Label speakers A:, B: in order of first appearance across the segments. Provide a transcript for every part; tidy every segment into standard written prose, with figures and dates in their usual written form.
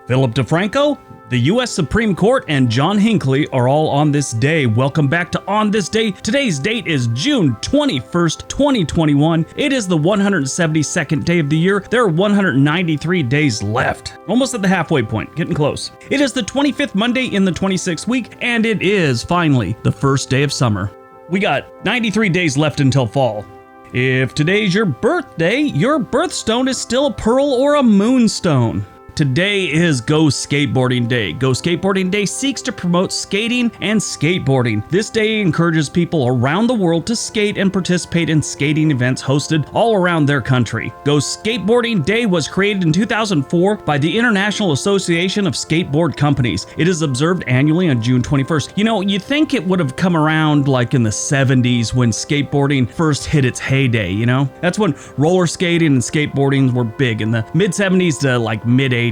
A: Philip DeFranco, the U.S. Supreme Court, and John Hinckley are all on this day. Welcome back to On This Day. Today's date is June 21st, 2021. It is the 172nd day of the year. There are 193 days left. Almost at the halfway point, getting close. It is the 25th Monday in the 26th week, and it is finally the first day of summer. We got 93 days left until fall. If today's your birthday, your birthstone is still a pearl or a moonstone. Today is Go Skateboarding Day. Go Skateboarding Day seeks to promote skating and skateboarding. This day encourages people around the world to skate and participate in skating events hosted all around their country. Go Skateboarding Day was created in 2004 by the International Association of Skateboard Companies. It is observed annually on June 21st. You know, you'd think it would have come around like in the 70s when skateboarding first hit its heyday, you know? That's when roller skating and skateboarding were big in the mid-70s to like mid-80s.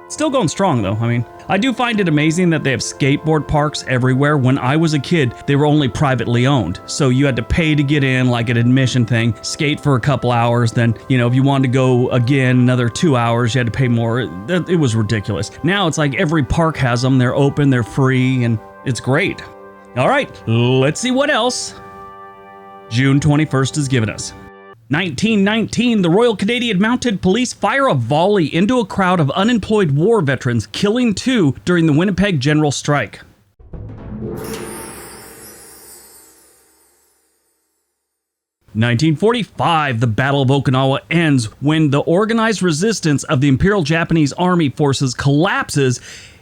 A: Still going strong though. I mean, I do find it amazing that they have skateboard parks everywhere. When I was a kid, they were only privately owned. So you had to pay to get in, like an admission thing, skate for a couple hours. Then, you know, if you wanted to go again another 2 hours, you had to pay more. It was ridiculous. Now it's like every park has them. They're open, they're free, and it's great. All right, let's see what else June 21st has given us. 1919, the Royal Canadian Mounted Police fire a volley into a crowd of unemployed war veterans, killing 2 during the Winnipeg General Strike. 1945, the Battle of Okinawa ends when the organized resistance of the Imperial Japanese Army forces collapses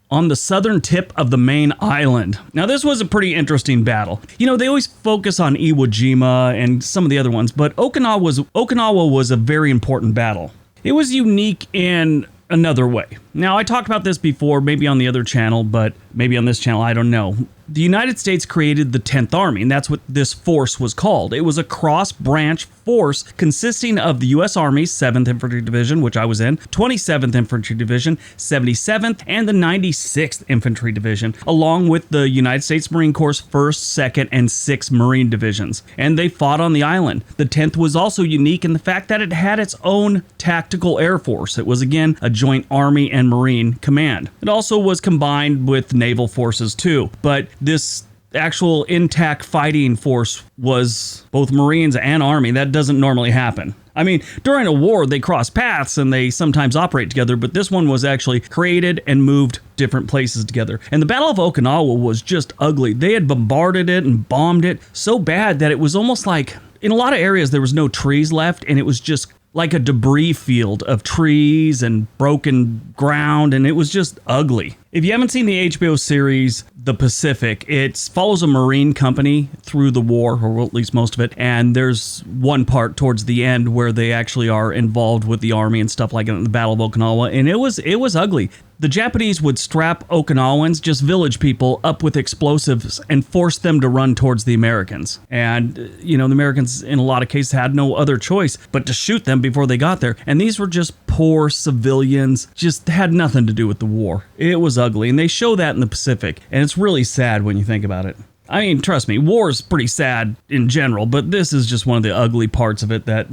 A: on the southern tip of the main island. Now, this was a pretty interesting battle. You know, they always focus on Iwo Jima and some of the other ones, but Okinawa was a very important battle. It was unique in another way. Now, I talked about this before, maybe on the other channel, but maybe on this channel, I don't know. The United States created the 10th Army, and that's what this force was called. It was a cross-branch force consisting of the U.S. Army's 7th Infantry Division, which I was in, 27th Infantry Division, 77th, and the 96th Infantry Division, along with the United States Marine Corps' 1st, 2nd, and 6th Marine Divisions. And they fought on the island. The 10th was also unique in the fact that it had its own tactical air force. It was, again, a joint Army and Marine command. It also was combined with naval forces, too, but this actual intact fighting force was both Marines and Army. That doesn't normally happen. I mean, during a war, they cross paths and they sometimes operate together, but this one was actually created and moved different places together. And the Battle of Okinawa was just ugly. They had bombarded it and bombed it so bad that it was almost like, in a lot of areas, there was no trees left, and it was just like a debris field of trees and broken ground, and it was just ugly. If you haven't seen the HBO series, The Pacific, it follows a Marine company through the war, or at least most of it, and there's one part towards the end where they actually are involved with the Army and stuff like that in the Battle of Okinawa, and it was ugly. The Japanese would strap Okinawans, just village people, up with explosives and force them to run towards the Americans. And, you know, the Americans, in a lot of cases, had no other choice but to shoot them before they got there. And these were just poor civilians, just had nothing to do with the war. It was ugly, and they show that in the Pacific, and it's really sad when you think about it. I mean, trust me, war is pretty sad in general, but this is just one of the ugly parts of it that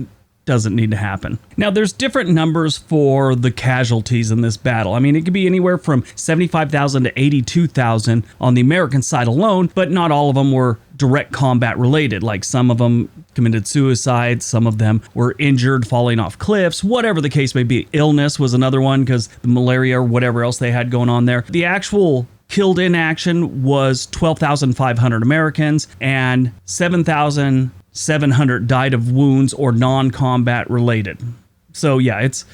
A: doesn't need to happen. Now, there's different numbers for the casualties in this battle. I mean, it could be anywhere from 75,000 to 82,000 on the American side alone, but not all of them were direct combat related. Like, some of them committed suicide, some of them were injured falling off cliffs, whatever the case may be. Illness was another one because the malaria or whatever else they had going on there. The actual killed in action was 12,500 Americans, and 7,700 died of wounds or non-combat related. So yeah, it's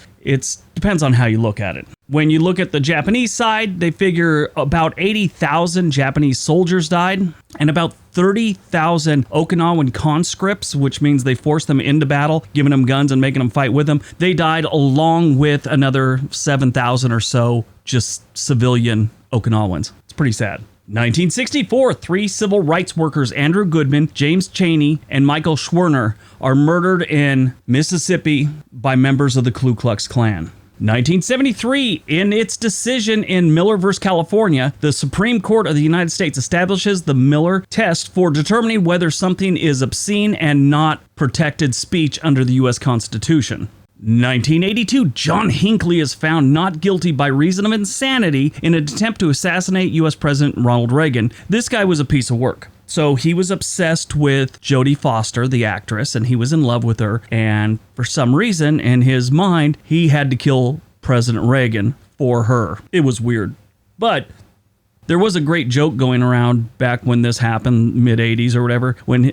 A: depends on how you look at it. When you look at the Japanese side, they figure about 80,000 Japanese soldiers died, and about 30,000 Okinawan conscripts, which means they forced them into battle, giving them guns and making them fight with them. They died along with another 7,000 or so just civilian Okinawans. It's pretty sad. 1964, 3 civil rights workers, Andrew Goodman, James Chaney, and Michael Schwerner, are murdered in Mississippi by members of the Ku Klux Klan. 1973, in its decision in Miller v. California, the Supreme Court of the United States establishes the Miller test for determining whether something is obscene and not protected speech under the U.S. Constitution. 1982, John Hinckley is found not guilty by reason of insanity in an attempt to assassinate U.S. President Ronald Reagan. This guy was a piece of work. So he was obsessed with Jodie Foster, the actress, and he was in love with her. And for some reason, in his mind, he had to kill President Reagan for her. It was weird. But there was a great joke going around back when this happened, mid-'80s or whatever, when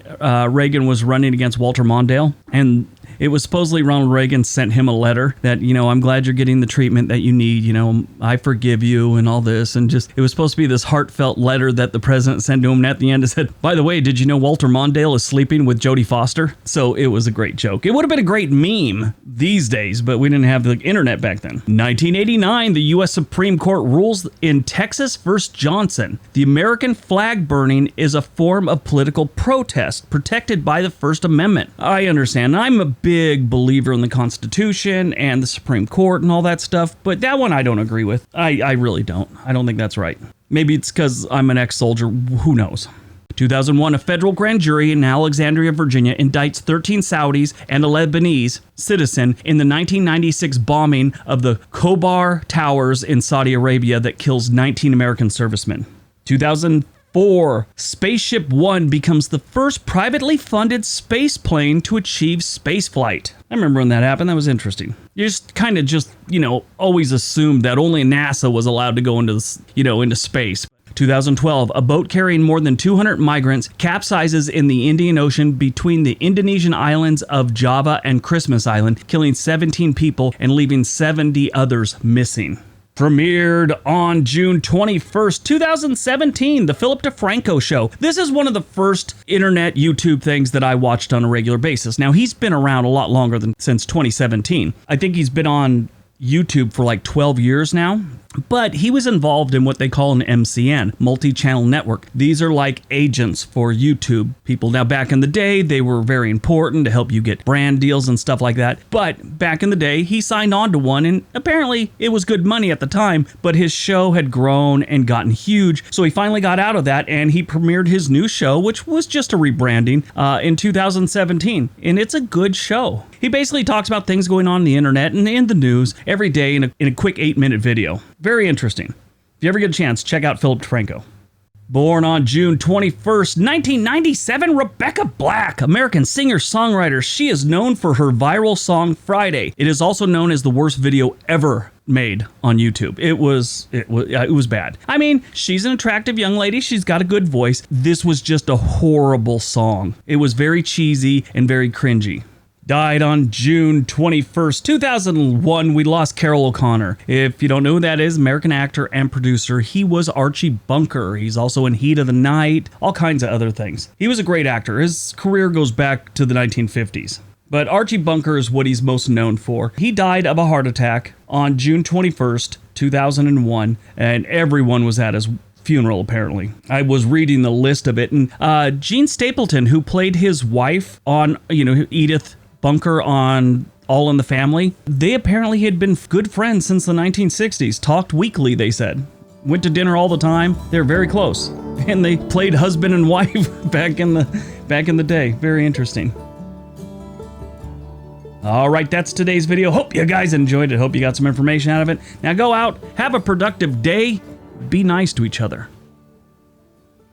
A: Reagan was running against Walter Mondale. And it was supposedly Ronald Reagan sent him a letter that, I'm glad you're getting the treatment that you need, I forgive you and all this. And just, it was supposed to be this heartfelt letter that the president sent to him. And at the end it said, by the way, did you know Walter Mondale is sleeping with Jodie Foster? So it was a great joke. It would have been a great meme these days, but we didn't have the internet back then. 1989, the U.S. Supreme Court rules in Texas versus Johnson. The American flag burning is a form of political protest protected by the First Amendment. I understand. I'm a big believer in the Constitution and the Supreme Court and all that stuff, but that one I don't agree with. I really don't. I don't think that's right. Maybe it's because I'm an ex-soldier. Who knows? 2001, a federal grand jury in Alexandria, Virginia, indicts 13 Saudis and a Lebanese citizen in the 1996 bombing of the Khobar Towers in Saudi Arabia that kills 19 American servicemen. 2004, Spaceship One becomes the first privately funded space plane to achieve spaceflight. I remember when that happened. That was interesting. You just kind of always assumed that only NASA was allowed to go into space. 2012, a boat carrying more than 200 migrants capsizes in the Indian Ocean between the Indonesian islands of Java and Christmas Island, killing 17 people and leaving 70 others missing. Premiered on June 21st, 2017, The Philip DeFranco Show. This is one of the first internet YouTube things that I watched on a regular basis. Now, he's been around a lot longer than since 2017. I think he's been on YouTube for like 12 years now. But he was involved in what they call an MCN, multi-channel network. These are like agents for YouTube people. Now, back in the day, they were very important to help you get brand deals and stuff like that. But back in the day, he signed on to one, and apparently it was good money at the time, but his show had grown and gotten huge. So he finally got out of that, and he premiered his new show, which was just a rebranding, in 2017. And it's a good show. He basically talks about things going on the internet and in the news every day in a quick 8-minute video. Very interesting. If you ever get a chance, check out Philip DeFranco. Born on June 21st, 1997, Rebecca Black, American singer-songwriter. She is known for her viral song Friday. It is also known as the worst video ever made on YouTube. It was bad. I mean, she's an attractive young lady. She's got a good voice. This was just a horrible song. It was very cheesy and very cringy. Died on June 21st, 2001. We lost Carroll O'Connor. If you don't know who that is, American actor and producer. He was Archie Bunker. He's also in Heat of the Night, all kinds of other things. He was a great actor. His career goes back to the 1950s. But Archie Bunker is what he's most known for. He died of a heart attack on June 21st, 2001, and everyone was at his funeral, apparently. I was reading the list of it, and Gene Stapleton, who played his wife on, Edith Bunker on All in the Family, they apparently had been good friends since the 1960s. Talked weekly, they said. Went to dinner all the time. They're very close. And they played husband and wife back in the day. Very interesting. All right, that's today's video. Hope you guys enjoyed it. Hope you got some information out of it. Now go out, have a productive day. Be nice to each other.